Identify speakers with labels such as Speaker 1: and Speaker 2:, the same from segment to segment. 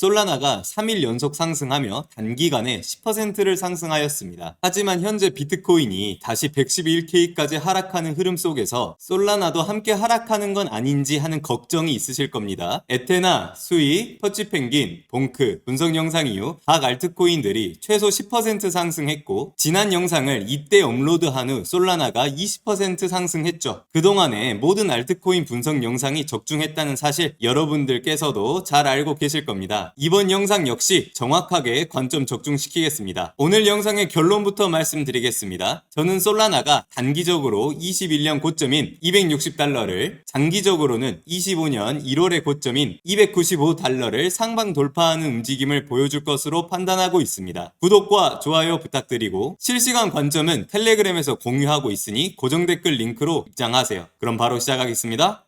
Speaker 1: 솔라나가 3일 연속 상승하며 단기간에 10%를 상승하였습니다. 하지만 현재 비트코인이 다시 111K까지 하락하는 흐름 속에서 솔라나도 함께 하락하는 건 아닌지 하는 걱정이 있으실 겁니다. 에테나, 수이, 터치펭귄, 봉크 분석 영상 이후 각 알트코인들이 최소 10% 상승했고, 지난 영상을 이때 업로드한 후 솔라나가 20% 상승했죠. 그동안에 모든 알트코인 분석 영상이 적중했다는 사실 여러분들께서도 잘 알고 계실 겁니다. 이번 영상 역시 정확하게 관점 적중시키겠습니다. 오늘 영상의 결론부터 말씀드리겠습니다. 저는 솔라나가 단기적으로 21년 고점인 260달러를, 장기적으로는 25년 1월의 고점인 295달러를 상방 돌파하는 움직임을 보여줄 것으로 판단하고 있습니다. 구독과 좋아요 부탁드리고 실시간 관점은 텔레그램에서 공유하고 있으니 고정 댓글 링크로 입장하세요. 그럼 바로 시작하겠습니다.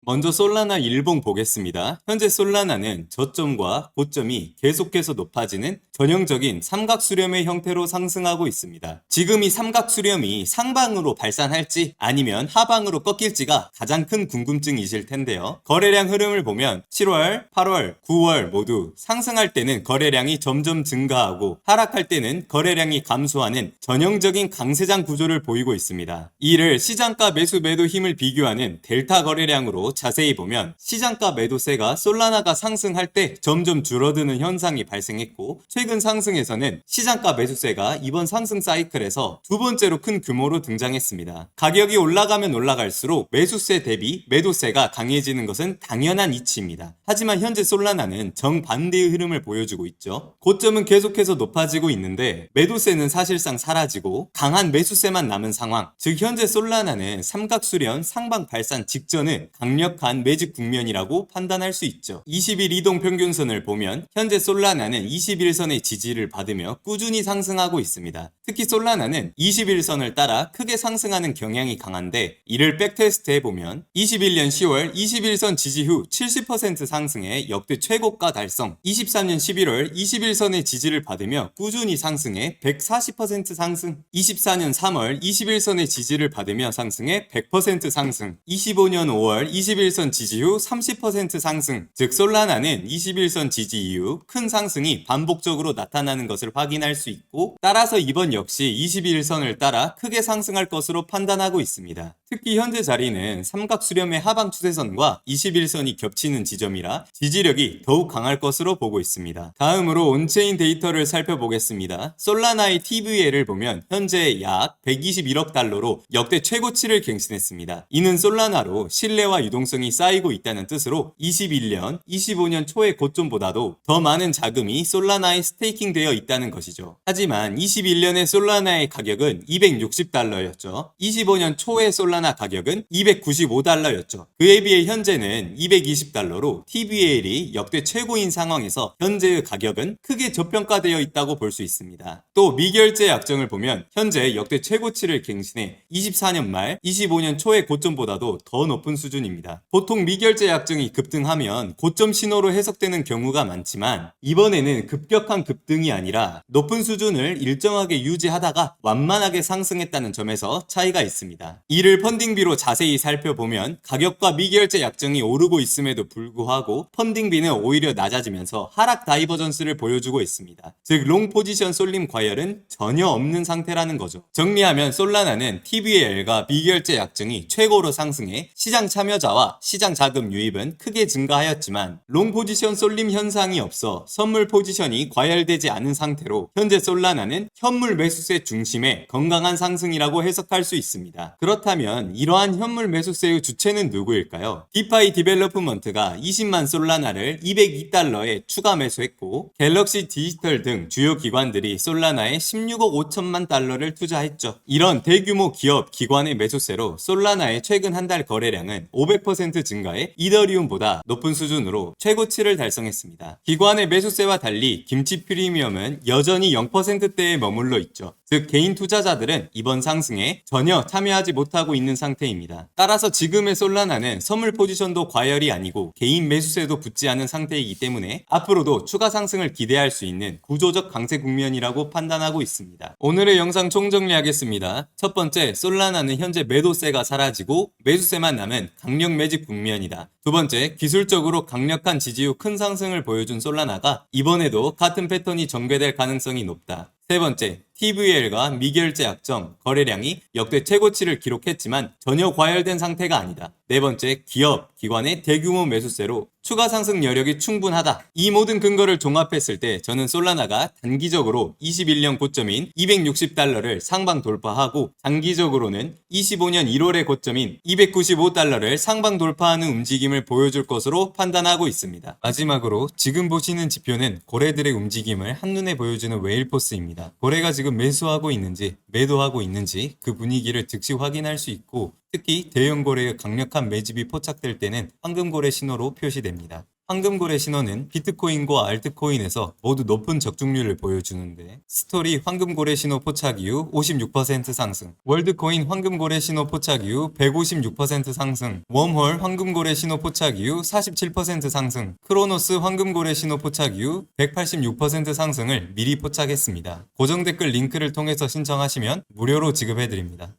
Speaker 1: 먼저 솔라나 일봉 보겠습니다. 현재 솔라나는 저점과 고점이 계속해서 높아지는 전형적인 삼각수렴의 형태로 상승하고 있습니다. 지금 이 삼각수렴이 상방으로 발산할지 아니면 하방으로 꺾일지가 가장 큰 궁금증이실 텐데요. 거래량 흐름을 보면 7월, 8월, 9월 모두 상승할 때는 거래량이 점점 증가하고 하락할 때는 거래량이 감소하는 전형적인 강세장 구조를 보이고 있습니다. 이를 시장가 매수 매도 힘을 비교하는 델타 거래량으로 자세히 보면 시장가 매도세가 솔라나가 상승할 때 점점 줄어드는 현상이 발생했고, 최근 상승에서는 시장가 매수세가 이번 상승 사이클에서 두 번째로 큰 규모로 등장했습니다. 가격이 올라가면 올라갈수록 매수세 대비 매도세가 강해지는 것은 당연한 이치입니다. 하지만 현재 솔라나는 정반대의 흐름을 보여주고 있죠. 고점은 계속해서 높아지고 있는데 매도세는 사실상 사라지고 강한 매수세만 남은 상황, 즉 현재 솔라나는 삼각수렴 상방 발산 직전의 강력한 매직 국면이라고 판단할 수 있죠. 20일 이동 평균선을 보면 현재 솔라나는 21선의 지지를 받으며 꾸준히 상승하고 있습니다. 특히 솔라나는 21선을 따라 크게 상승하는 경향이 강한데, 이를 백테스트 해보면 21년 10월 21선 지지 후 70% 상승해 역대 최고가 달성, 23년 11월 21선의 지지를 받으며 꾸준히 상승해 140% 상승, 24년 3월 21선의 지지를 받으며 상승해 100% 상승, 25년 5월 21선 지지 후 30% 상승, 즉 솔라나는 21선 지지 이후 큰 상승이 반복적으로 나타나는 것을 확인할 수 있고, 따라서 이번 역시 21선을 따라 크게 상승할 것으로 판단하고 있습니다. 특히 현재 자리는 삼각수렴의 하방 추세선과 21선이 겹치는 지점이라 지지력이 더욱 강할 것으로 보고 있습니다. 다음으로 온체인 데이터를 살펴보겠습니다. 솔라나의 TVL을 보면 현재 약 121억 달러로 역대 최고치를 갱신했습니다. 이는 솔라나로 신뢰와 유동성이 쌓이고 있다는 뜻으로 21년, 25년 초의 고점보다도 더 많은 자금이 솔라나에 스테이킹되어 있다는 것이죠. 하지만 21년의 솔라나의 가격은 260달러였죠. 25년 초의 솔라나 가격은 295달러였죠. 그에 비해 현재는 220달러로 TVL이 역대 최고인 상황에서 현재의 가격은 크게 저평가되어 있다고 볼 수 있습니다. 또 미결제 약정을 보면 현재 역대 최고치를 갱신해 24년 말, 25년 초의 고점보다도 더 높은 수준입니다. 보통 미결제 약정이 급등하면 고점 신호로 해석되는 경우가 많지만 이번에는 급격한 급등이 아니라 높은 수준을 일정하게 유지하다가 완만하게 상승했다는 점에서 차이가 있습니다. 이를 펀딩비로 자세히 살펴보면 가격과 미결제 약정이 오르고 있음에도 불구하고 펀딩비는 오히려 낮아지면서 하락 다이버전스를 보여주고 있습니다. 즉 롱 포지션 쏠림 과열은 전혀 없는 상태라는 거죠. 정리하면 솔라나는 TVL과 미결제 약정이 최고로 상승해 시장 참여자와 시장 자금 유입은 크게 증가하였지만 롱 포지션 쏠림 현상이 없어 선물 포지션이 과열되지 않은 상태로 현재 솔라나는 현물 매수세 중심의 건강한 상승이라고 해석할 수 있습니다. 그렇다면 이러한 현물 매수세의 주체는 누구일까요? 디파이 디벨로프먼트가 20만 솔라나를 202달러에 추가 매수했고, 갤럭시 디지털 등 주요 기관들이 솔라나에 16억 5천만 달러를 투자했죠. 이런 대규모 기업, 기관의 매수세로 솔라나의 최근 한 달 거래량은 200% 증가해 이더리움보다 높은 수준으로 최고치를 달성했습니다. 기관의 매수세와 달리 김치 프리미엄은 여전히 0%대에 머물러 있죠. 즉 개인 투자자들은 이번 상승에 전혀 참여하지 못하고 있는 상태입니다. 따라서 지금의 솔라나는 선물 포지션도 과열이 아니고 개인 매수세도 붙지 않은 상태이기 때문에 앞으로도 추가 상승을 기대할 수 있는 구조적 강세 국면이라고 판단하고 있습니다. 오늘의 영상 총정리하겠습니다. 첫 번째, 솔라나는 현재 매도세가 사라지고 매수세만 남은 강력 매집 국면이다. 두 번째, 기술적으로 강력한 지지 후 큰 상승을 보여준 솔라나가 이번에도 같은 패턴이 전개될 가능성이 높다. 세 번째, TVL과 미결제 약정, 거래량이 역대 최고치를 기록했지만 전혀 과열된 상태가 아니다. 네 번째, 기업, 기관의 대규모 매수세로 추가 상승 여력이 충분하다. 이 모든 근거를 종합했을 때 저는 솔라나가 단기적으로 21년 고점인 260달러를 상방 돌파하고 장기적으로는 25년 1월의 고점인 295달러를 상방 돌파하는 움직임을 보여줄 것으로 판단하고 있습니다. 마지막으로 지금 보시는 지표는 고래들의 움직임을 한눈에 보여주는 웨일포스입니다. 고래가 지금 매수하고 있는지 매도하고 있는지 그 분위기를 즉시 확인할 수 있고 특히 대형 고래의 강력한 매집이 포착될 때는 황금고래 신호로 표시됩니다. 황금고래 신호는 비트코인과 알트코인에서 모두 높은 적중률을 보여주는데 스토리 황금고래 신호 포착 이후 56% 상승, 월드코인 황금고래 신호 포착 이후 156% 상승, 웜홀 황금고래 신호 포착 이후 47% 상승, 크로노스 황금고래 신호 포착 이후 186% 상승을 미리 포착했습니다. 고정 댓글 링크를 통해서 신청하시면 무료로 지급해드립니다.